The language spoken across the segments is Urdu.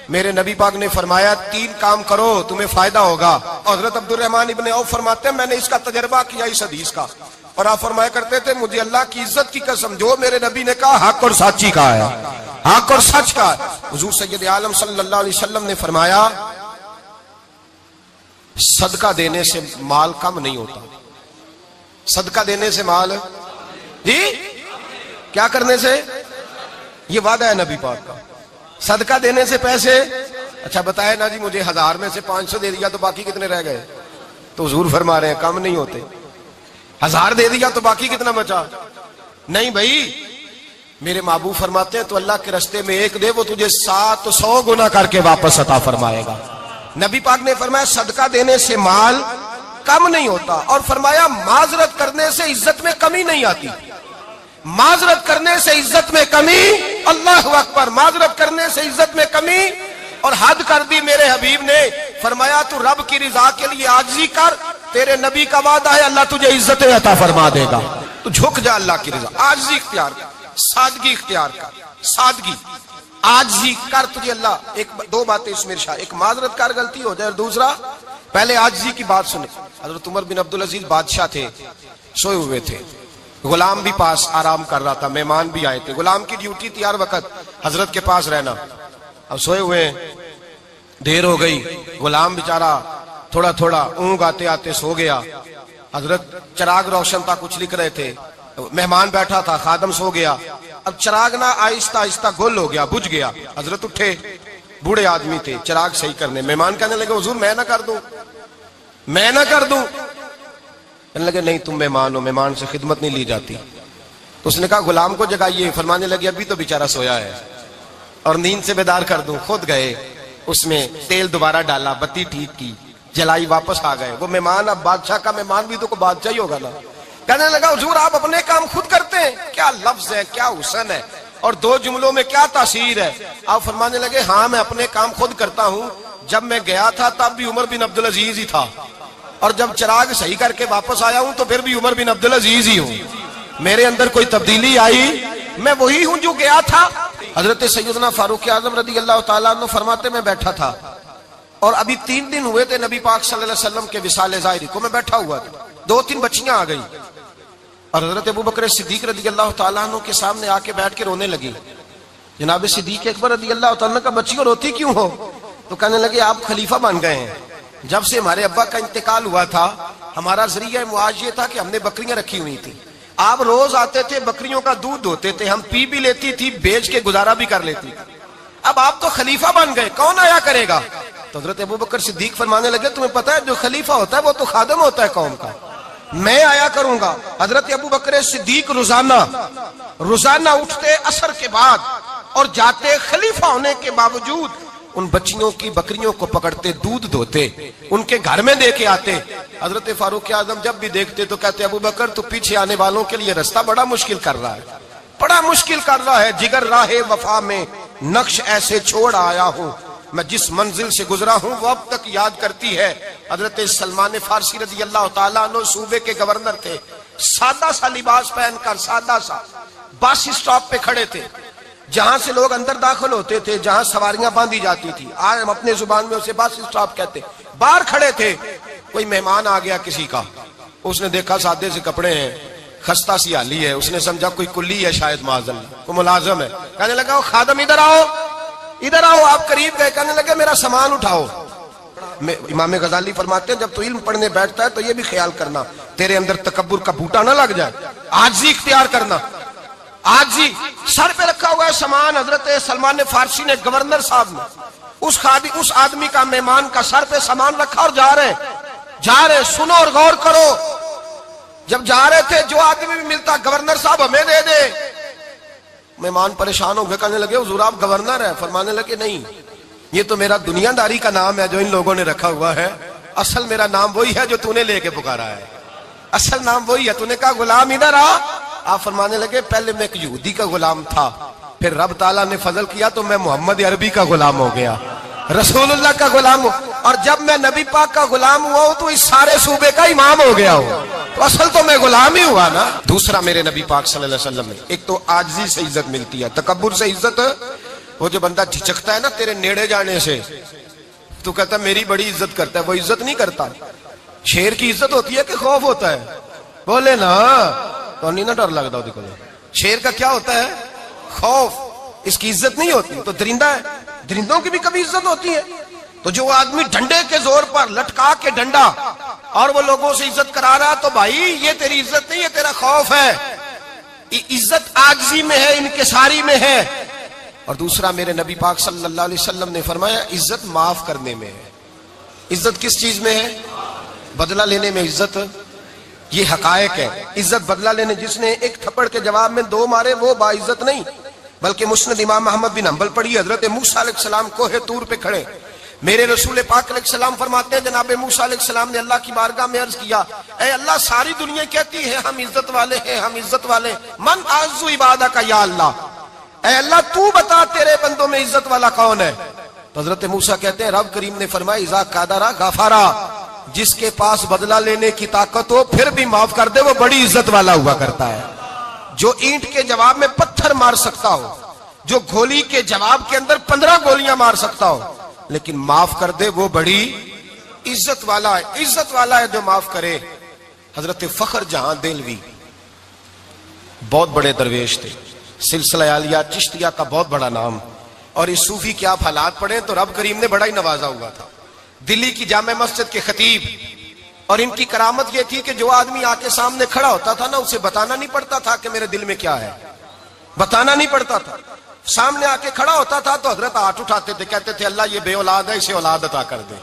میرے نبی پاک نے فرمایا 3 کام کرو تمہیں فائدہ ہوگا. حضرت عبد الرحمن ابن عوف فرماتے ہیں میں نے اس کا تجربہ کیا اس حدیث کا, اور آپ فرمایا کرتے تھے مجھے اللہ کی عزت کی قسم جو میرے نبی نے کہا حق اور سچی کہا ہے, حق اور سچ کا. حضور سید عالم صلی اللہ علیہ وسلم نے فرمایا صدقہ دینے سے مال کم نہیں ہوتا. صدقہ دینے سے مال جی کیا کرنے سے, یہ وعدہ ہے نبی پاک کا. صدقہ دینے سے پیسے, اچھا بتائے نا جی مجھے 1000 میں سے 500 دے دیا تو باقی کتنے رہ گئے؟ تو حضور فرما رہے ہیں کم نہیں ہوتے. 1000 دے دیا تو باقی کتنا بچا؟ نہیں بھائی, میرے محبوب فرماتے ہیں تو اللہ کے رستے میں 1 دے وہ تجھے 700 گنا کر کے واپس عطا فرمائے گا. نبی پاک نے فرمایا صدقہ دینے سے مال کم نہیں ہوتا, اور فرمایا معذرت کرنے سے عزت میں کمی نہیں آتی. معذرت کرنے سے عزت میں کمی, اللہ اکبر, معذرت کرنے سے عزت میں کمی. اور حد کر دی میرے حبیب نے, فرمایا تو رب کی رضا کے لیے عاجزی کر, تیرے نبی کا وعدہ ہے اللہ تجھے عزت عطا فرما دے گا. تو جھک جا اللہ کی رضا, عاجزی اختیار کر, سادگی اختیار کر, سادگی عاجزی کر, تجھے اللہ. 2 باتیں اس میں ارشاد, ایک معذرت کر غلطی ہو جائے, اور دوسرا پہلے عاجزی کی بات سنے. حضرت عمر بن عبدالعزیز بادشاہ تھے, سوئے ہوئے تھے, غلام بھی پاس آرام کر رہا تھا, مہمان بھی آئے تھے. غلام کی ڈیوٹی تھی ہر وقت حضرت کے پاس رہنا. اب سوئے ہوئے, دیر ہو گئی, غلام بیچارہ تھوڑا تھوڑا اونگ آتے آتے سو گیا. حضرت چراغ روشن تھا, کچھ لکھ رہے تھے, مہمان بیٹھا تھا, خادم سو گیا. اب چراغ نہ آہستہ آہستہ گل ہو گیا, بجھ گیا. حضرت اٹھے, بوڑھے آدمی تھے, چراغ صحیح کرنے. مہمان کہنے لگے حضور میں نہ کر دوں, میں نہ کر دوں. کہنے لگے نہیں تم مہمان ہو, مہمان سے خدمت نہیں لی جاتی. تو اس نے کہا غلام کو جگائیے. فرمانے لگے ابھی تو بیچارہ سویا ہے اور نیند سے بیدار کر دوں. خود گئے, اس میں تیل دوبارہ ڈالا, بتی ٹھیک کی, جلائی, واپس آ گئے. وہ مہمان, اب بادشاہ کا مہمان بھی تو کوئی بادشاہ ہی ہوگا نا. کہنے لگا حضور آپ اپنے کام خود کرتے ہیں, کیا لفظ ہے, کیا حسن ہے, اور 2 جملوں میں کیا تاثیر ہے. آپ فرمانے لگے ہاں میں اپنے کام خود کرتا ہوں. جب میں گیا تھا تب بھی عمر بن عبدالعزیز ہی تھا, اور جب چراغ صحیح کر کے واپس آیا ہوں تو پھر بھی عمر بن عبدالعزیز ہی ہوں. میرے اندر کوئی تبدیلی آئی, میں وہی ہوں جو گیا تھا. حضرت سیدنا فاروق اعظم رضی اللہ تعالیٰ عنہ فرماتے میں بیٹھا تھا, اور ابھی 3 دن ہوئے تھے نبی پاک صلی اللہ علیہ وسلم کے وصال ظاہری کو. میں بیٹھا ہوا تھا, 2-3 بچیاں آ گئی, اور حضرت ابو بکر صدیق رضی اللہ تعالیٰ عنہ کے سامنے آ کے بیٹھ کے رونے لگی. جناب صدیق اکبر رضی اللہ تعالیٰ عنہ کا بچیوں روتی کیوں ہو؟ تو کہنے لگے آپ خلیفہ بن گئے ہیں. جب سے ہمارے ابا کا انتقال ہوا تھا ہمارا ذریعہ معاش یہ تھا کہ ہم نے بکریاں رکھی ہوئی تھی. آپ روز آتے تھے, بکریوں کا دودھ ہوتے تھے, ہم پی بھی لیتی تھی, بیچ کے گزارا بھی کر لیتی. اب آپ تو خلیفہ بن گئے, کون آیا کرے گا؟ تو حضرت ابو بکر صدیق فرمانے لگے تمہیں پتہ ہے جو خلیفہ ہوتا ہے وہ تو خادم ہوتا ہے قوم کا, میں آیا کروں گا. حضرت ابو بکر صدیق روزانہ اٹھتے عصر کے بعد اور جاتے, خلیفہ ہونے کے باوجود ان بچیوں کی بکریوں کو پکڑتے, دودھ دھوتے, ان کے گھر میں دے کے آتے. حضرت فاروق اعظم جب بھی دیکھتے تو کہتے ابو بکر تو پیچھے آنے والوں کے لیے رستہ بڑا مشکل کر رہا ہے, بڑا مشکل کر رہا ہے. جگر راہ وفا میں نقش ایسے چھوڑ آیا ہوں, میں جس منزل سے گزرا ہوں وہ اب تک یاد کرتی ہے. حضرت سلمان فارسی رضی اللہ تعالیٰ عنہ صوبے کے گورنر تھے, سادہ سا لباس پہن کر, سادہ سا, بس اسٹاپ پہ کھڑے تھے, جہاں سے لوگ اندر داخل ہوتے تھے, جہاں سواریاں باندھی جاتی تھی, آج ہم اپنے زبان میں اسے بس اسٹاپ کہتے. باہر کھڑے تھے, کوئی مہمان آ گیا کسی کا, اس نے دیکھا سادے سے کپڑے ہیں, خستہ سی حالی ہے, اس نے سمجھا کوئی کلی ہے شاید, معاذ اللہ کوئی ملازم ہے. کہنے لگا خادم ادھر آؤ, ادھر آؤ. آپ قریب گئے, کہنے لگے میرا سامان اٹھاؤ. امام غزالی فرماتے ہیں جب تو علم پڑھنے بیٹھتا ہے تو یہ بھی خیال کرنا تیرے اندر تکبر کا بوٹا نہ لگ جائے, عاجزی اختیار کرنا. عاجزی, سر پہ رکھا ہوا ہے سامان. حضرت سلمان فارسی نے, گورنر صاحب نے, اس آدمی کا, مہمان کا سر پہ سامان رکھا اور جا رہے. سنو اور غور کرو, جب جا رہے تھے جو آدمی بھی ملتا گورنر صاحب ہمیں دے دے. مہمان پریشان ہو گئے, کہنے لگے حضور آپ گورنر ہیں؟ فرمانے لگے نہیں, یہ تو میرا دنیا داری کا نام ہے جو ان لوگوں نے رکھا ہوا ہے, اصل میرا نام وہی ہے جو تو نے لے کے پکارا ہے, اصل نام وہی ہے. تو نے کہا غلام ادھر آ. آپ فرمانے لگے پہلے میں ایک یہودی کا غلام تھا, پھر رب تعالیٰ نے فضل کیا تو میں محمد عربی کا غلام ہو گیا, رسول اللہ کا غلام ہوں, اور جب میں نبی پاک کا غلام ہوا ہوں تو اس سارے صوبے کا امام ہو گیا ہوں, تو اصل تو میں غلام ہی ہوا نا. دوسرا میرے نبی پاک صلی اللہ علیہ وسلم نے, ایک تو عاجزی سے عزت ملتی ہے, تکبر سے عزت وہ جو بندہ جھچکتا ہے نا تیرے نیڑے جانے سے، تو کہتا ہے میری بڑی عزت کرتا ہے، وہ عزت نہیں کرتا. شیر کی عزت ہوتی ہے کہ خوف ہوتا ہے؟ بولے نا تو نہیں نا ڈر لگتا وہ دیکھو. شیر کا کیا ہوتا ہے؟ خوف. اس کی عزت نہیں ہوتی. تو درندہ ہے، درندوں کی بھی کبھی عزت ہوتی ہے. تو جو آدمی ڈنڈے کے زور پر لٹکا کے ڈنڈا اور وہ لوگوں سے عزت کرا رہا، تو بھائی یہ تیری عزت نہیں، یہ تیرا خوف ہے. عزت عاجزی میں ہے، انکساری میں ہے. اور دوسرا میرے نبی پاک صلی اللہ علیہ وسلم نے فرمایا عزت معاف کرنے میں ہے. عزت کس چیز میں ہے؟ بدلہ لینے میں عزت. یہ حقائق ہے. عزت بدلہ لینے، جس نے ایک تھپڑ کے جواب میں 2 مارے وہ باعزت نہیں. بلکہ مسند امام محمد بن حنبل پڑھی، حضرت موسیٰ علیہ السلام کوہ طور پہ کھڑے، میرے رسول پاک علیہ السلام فرماتے ہیں جناب موسیٰ علیہ السلام نے اللہ کی بارگاہ میں عرض کیا، اے اللہ ساری دنیا کہتی ہے ہم عزت والے ہیں، ہم عزت والے، من اعز عبادک یا اللہ، اے اللہ تو بتا تیرے بندوں میں عزت والا کون ہے؟ تو حضرت موسیٰ کہتے ہیں رب کریم نے فرمایا اذا قادر غفارا، جس کے پاس بدلہ لینے کی طاقت ہو پھر بھی معاف کر دے وہ بڑی عزت والا ہوا کرتا ہے. جو اینٹ کے جواب میں پتھر مار سکتا ہو، جو گولی کے جواب کے اندر 15 گولیاں مار سکتا ہو لیکن معاف کر دے وہ بڑی عزت والا ہے. عزت والا ہے جو معاف کرے. حضرت فخر جہاں دہلوی بہت بڑے درویش تھے، سلسلہ عالیہ چشتیہ کا بہت بڑا نام، اور اس صوفی کے آپ حالات پڑھیں تو رب کریم نے بڑا ہی نوازا ہوا تھا. دلی کی جامع مسجد کے خطیب، اور ان کی کرامت یہ تھی کہ جو آدمی آ کے سامنے کھڑا ہوتا تھا نا اسے بتانا نہیں پڑتا تھا کہ میرے دل میں کیا ہے، بتانا نہیں پڑتا تھا. سامنے آ کے کھڑا ہوتا تھا تو حضرت ہاتھ اٹھاتے تھے، کہتے تھے اللہ یہ بے اولاد ہے اسے اولاد عطا کر دے.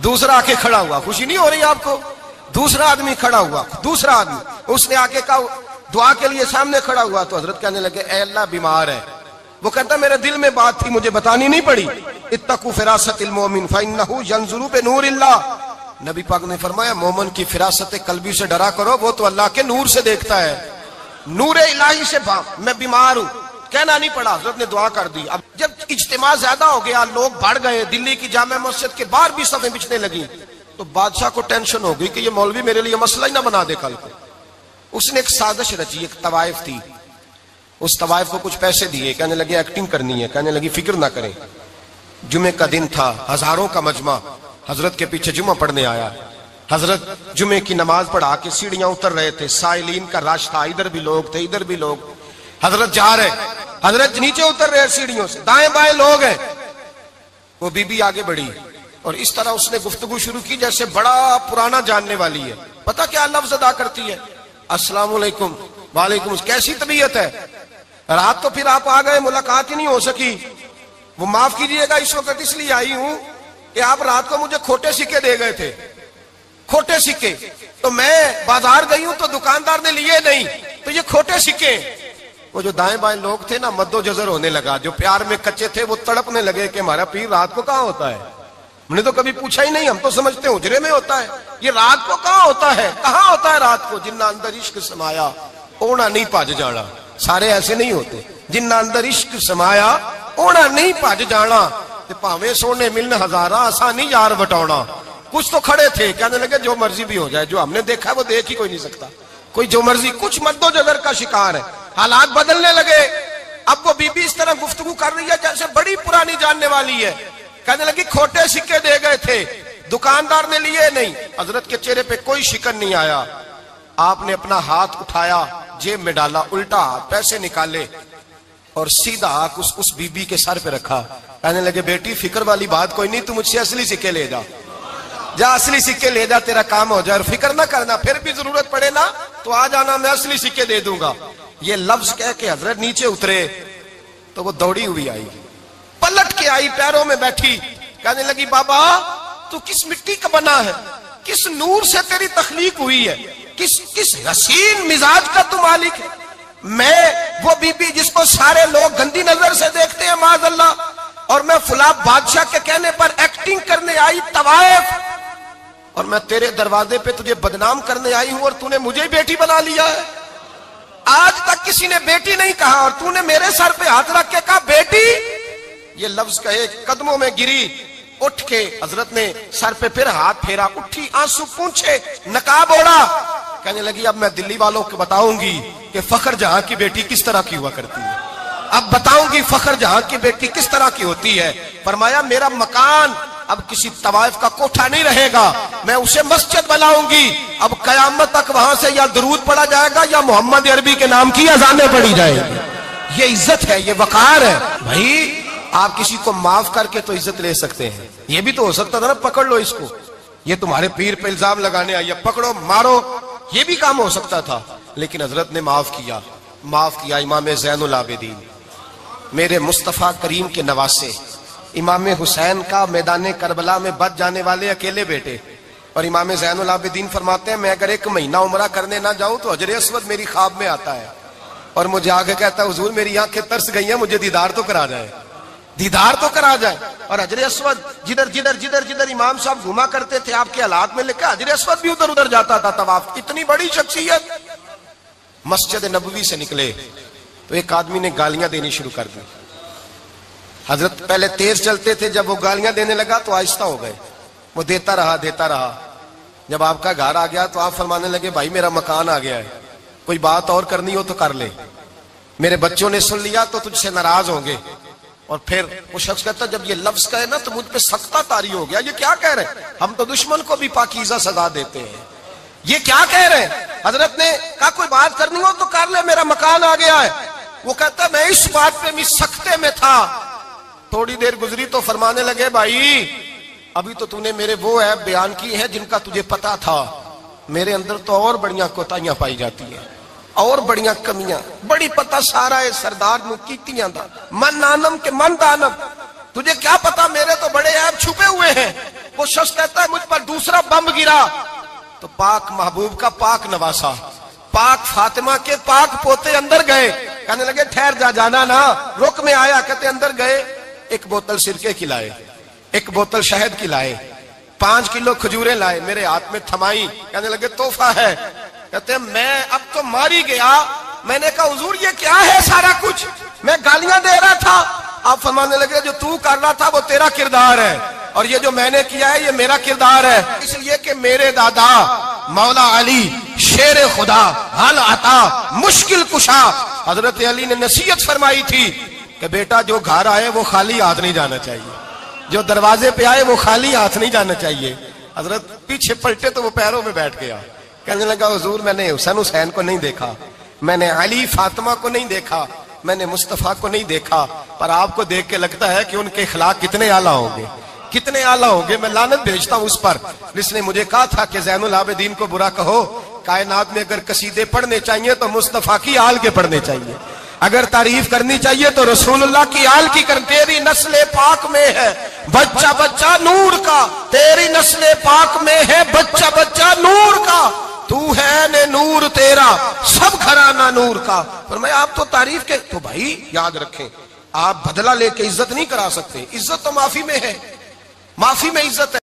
دوسرا آ کے کھڑا ہوا، خوشی نہیں ہو رہی آپ کو؟ دوسرا آدمی کھڑا ہوا، دوسرا آدمی، اس نے آ کے کہا دعا کے لیے سامنے کھڑا ہوا تو حضرت کہنے لگے اے اللہ بیمار ہے. وہ کہتا میرے دل میں بات تھی مجھے بتانی نہیں پڑی. اتقوا فراست المومن فانه ينظر بنور اللہ. نبی پاک نے فرمایا مومن کی فراست قلبی سے ڈرا کرو، وہ تو اللہ کے نور سے دیکھتا ہے. نور الہی سے میں بیمار ہوں، کہنا نہیں پڑا، حضرت نے دعا کر دی. اب جب اجتماع زیادہ ہو گیا، لوگ بڑھ گئے، دلی کی جامع مسجد کے باہر بھی صفیں بچھنے لگی، تو بادشاہ کو ٹینشن ہو گئی کہ یہ مولوی میرے لیے مسئلہ ہی نہ بنا دے کل کو. اس نے ایک سازش رچی، ایک طوائف تھی، اس طوائف کو کچھ پیسے دیے، کہنے لگے ایکٹنگ کرنی ہے، کہنے لگی فکر نہ کریں. جمعے کا دن تھا، ہزاروں کا مجمع حضرت کے پیچھے جمعہ پڑھنے آیا. حضرت جمعے کی نماز پڑھا کے سیڑھیاں اتر رہے تھے، سائلین کا رش تھا، ادھر بھی لوگ تھے ادھر بھی لوگ. حضرت جا رہے، حضرت نیچے اتر رہے سیڑھیوں سے، دائیں بائیں لوگ ہیں. وہ بی بی آگے بڑھی اور اس طرح اس نے گفتگو شروع کی جیسے بڑا پرانا جاننے والی ہے. پتہ کیا لفظ ادا کرتی ہے؟ السلام علیکم. وعلیکم السلام. کیسی طبیعت ہے؟ رات تو پھر آپ آ گئے، ملاقات ہی نہیں ہو سکی. وہ معاف کیجئے گا اس وقت اس لیے آئی ہوں کہ آپ رات کو مجھے کھوٹے سکے دے گئے تھے، کھوٹے سکے، تو میں بازار گئی ہوں تو دکاندار نے لیے نہیں، تو یہ کھوٹے سکے. وہ جو دائیں بائیں لوگ تھے نا مد و جزر ہونے لگا، جو پیار میں کچے تھے وہ تڑپنے لگے کہ ہمارا پیر رات کو کہاں ہوتا ہے. ہم نے تو کبھی پوچھا ہی نہیں، ہم تو سمجھتے ہیں حجرے میں ہوتا ہے، یہ رات کو کہاں ہوتا ہے، کہاں ہوتا ہے رات کو. جنہ اندر عشق سمایا اونا نہیں پاج جانا. سارے ایسے نہیں ہوتے. جنہ اندر عشق سمایا اونا نہیں پاج جانا. پاوے سونے ملن ہزارہ آسانی یار بٹاؤنا. کچھ تو کھڑے تھے، کہنے لگے جو مرضی بھی ہو جائے، جو ہم نے دیکھا ہے وہ دیکھ ہی کوئی نہیں سکتا، کوئی جو مرضی. کچھ مد و جزر کا شکار ہے. حالات بدلنے لگے. اب وہ بی بی اس طرح گفتگو کر رہی ہے جیسے بڑی پرانی جاننے والی ہے. کہنے لگی کھوٹے سکے دے گئے تھے، دکاندار نے لیے نہیں. حضرت کے چہرے پہ کوئی شکن نہیں آیا. آپ نے اپنا ہاتھ اٹھایا، جیب میں ڈالا، الٹا ہاتھ، پیسے نکالے اور سیدھا ہاتھ اس بی بی کے سر پہ رکھا. کہنے لگے بیٹی فکر والی بات کوئی نہیں، تم مجھ سے اصلی سکے لے جا، جا اصلی سکے لے جا، تیرا کام ہو جائے. اور فکر نہ کرنا، پھر بھی ضرورت پڑے نا تو آ جانا، میں اصلی سکے دے دوں گا. یہ لفظ کہہ کے حضرت نیچے اترے تو وہ دوڑی ہوئی آئی، پلٹ کے آئی، پیروں میں بیٹھی. کہنے لگی بابا تو کس مٹی کا بنا ہے، کس نور سے تیری تخلیق ہوئی ہے، کس حسین مزاج کا تو مالک ہے. میں وہ بی بی جس کو سارے لوگ گندی نظر سے دیکھتے ہیں معاذ اللہ، اور میں فلاں بادشاہ کے کہنے پر ایکٹنگ کرنے آئی طوائف، اور میں تیرے دروازے پہ تجھے بدنام کرنے آئی ہوں اور تو نے مجھے بیٹی بنا لیا ہے. آج تک کسی نے بیٹی نہیں کہا اور تو نے میرے سر پہ ہاتھ رکھ کے کہا بیٹی. یہ لفظ کہے قدموں میں گری، اٹھ کے حضرت نے سر پہ پھر ہاتھ پھیرا، اٹھی، آنسو پونچھے، نقاب اوڑا. کہنے لگی اب میں دلی والوں کو بتاؤں گی کہ فخر جہاں کی بیٹی کس طرح کی ہوا کرتی ہے. اب بتاؤں گی فخر جہاں کی بیٹی کس طرح کی ہوتی ہے. فرمایا میرا مکان اب کسی طوائف کا کوٹھا نہیں رہے گا, میں اسے مسجد بناؤں گی. اب قیامت تک وہاں سے یا درود پڑھا جائے گا یا محمد عربی کے نام کی اذانیں پڑھی جائیں گی. یہ عزت ہے, یہ وقار ہے. بھائی آپ کسی کو معاف کر کے تو عزت لے سکتے ہیں, یہ بھی تو ہو سکتا تھا نا پکڑ لو اس کو, یہ تمہارے پیر پہ الزام لگانے آئی ہے, پکڑو مارو, یہ بھی کام ہو سکتا تھا. لیکن حضرت نے معاف کیا. امام زین العابدین میرے مصطفیٰ کریم کے نواسے, امام حسین کا میدان کربلا میں بچ جانے والے اکیلے بیٹے. اور امام زین العابدین فرماتے ہیں میں اگر 1 مہینہ عمرہ کرنے نہ جاؤں تو حجر اسود میری خواب میں آتا ہے اور مجھے آگے کہتا ہے حضور میری آنکھیں ترس گئی ہیں, مجھے دیدار تو کرا جائے, دیدار تو کرا جائے. اور حجر اسود جدھر جدھر جدھر جدھر امام صاحب گھوما کرتے تھے آپ کے حالات میں لکھا حجر اسود بھی ادھر ادھر جاتا تھا طواف. اتنی بڑی شخصیت. مسجد نبوی سے نکلے تو ایک آدمی نے گالیاں دینی شروع کر دی. حضرت پہلے تیز چلتے تھے, جب وہ گالیاں دینے لگا تو آہستہ ہو گئے. وہ دیتا رہا. جب آپ کا گھر آ گیا تو آپ فرمانے لگے بھائی میرا مکان آ گیا ہے, کوئی بات اور کرنی ہو تو کر لے, میرے بچوں نے سن لیا تو تجھ سے ناراض ہوں گے. اور پھر وہ شخص کہتا جب یہ لفظ کہے نا تو مجھ پہ سختہ طاری ہو گیا, یہ کیا کہہ رہے ہیں, ہم تو دشمن کو بھی پاکیزہ سزا دیتے ہیں, یہ کیا کہہ رہے ہیں. حضرت نے کہا کوئی بات کرنی ہو تو کر لے, میرا مکان آ گیا ہے. وہ کہتا میں اس بات پہ بھی سختے میں تھا. تھوڑی دیر گزری تو فرمانے لگے بھائی ابھی تو نے میرے وہ عیب بیان کی ہیں جن کا تجھے پتا تھا, میرے اندر تو اور بڑیاں کوتاہیاں پائی جاتی ہیں, اور بڑیاں کمیاں, بڑی پتہ سارا ہے سردار نو کیتیاں دا من نانم کے من دانم, تجھے کیا پتا میرے تو بڑے عیب چھپے ہوئے ہیں. وہ شخص کہتا ہے مجھ پر دوسرا بم گرا تو پاک محبوب کا پاک نواسا, پاک فاطمہ کے پاک پوتے اندر گئے. کہنے لگے ٹھہر جا, جانا نا, رک میں آیا. کہتے اندر گئے, 1 بوتل سرکے کی لائے, 1 بوتل شہد کی لائے, 5 کلو کھجوریں لائے, میرے ہاتھ میں تھمائی. کہنے لگے تحفہ ہے. کہتے میں اب تو ماری گیا. میں نے کہا حضور یہ کیا ہے سارا کچھ, میں گالیاں دے رہا تھا. آپ فرمانے لگے جو تو کر رہا تھا وہ تیرا کردار ہے اور یہ جو میں نے کیا ہے یہ میرا کردار ہے. اس لیے کہ میرے دادا مولا علی شیر خدا حل عطا مشکل کشا, حضرت علی نے نصیحت فرمائی تھی کہ بیٹا جو گھر آئے وہ خالی ہاتھ نہیں جانا چاہیے, جو دروازے پہ آئے وہ خالی ہاتھ نہیں جانا چاہیے. حضرت پیچھے پلٹے تو وہ پیروں میں بیٹھ گیا. کہنے لگا حضور میں نے حسین کو نہیں دیکھا, میں نے علی فاطمہ کو نہیں دیکھا, میں نے مصطفیٰ کو نہیں دیکھا, پر آپ کو دیکھ کے لگتا ہے کہ ان کے اخلاق کتنے اعلیٰ ہوں گے, کتنے اعلیٰ ہوں گے. میں لعنت بھیجتا ہوں اس پر جس نے مجھے کہا تھا کہ زین العابدین کو برا کہو, کائنات میں اگر قصیدے پڑھنے چاہیے تو مصطفیٰ کی آل کے پڑھنے چاہیے, اگر تعریف کرنی چاہیے تو رسول اللہ کی آل کی کر. تیری نسل پاک میں ہے بچہ بچہ نور کا, تیری نسل پاک میں ہے بچہ بچہ نور کا, تو ہے نے نور تیرا سب گھرانہ نور کا. فرمایا آپ تو تعریف کے, تو بھائی یاد رکھیں آپ بدلہ لے کے عزت نہیں کرا سکتے, عزت تو معافی میں ہے, معافی میں عزت ہے.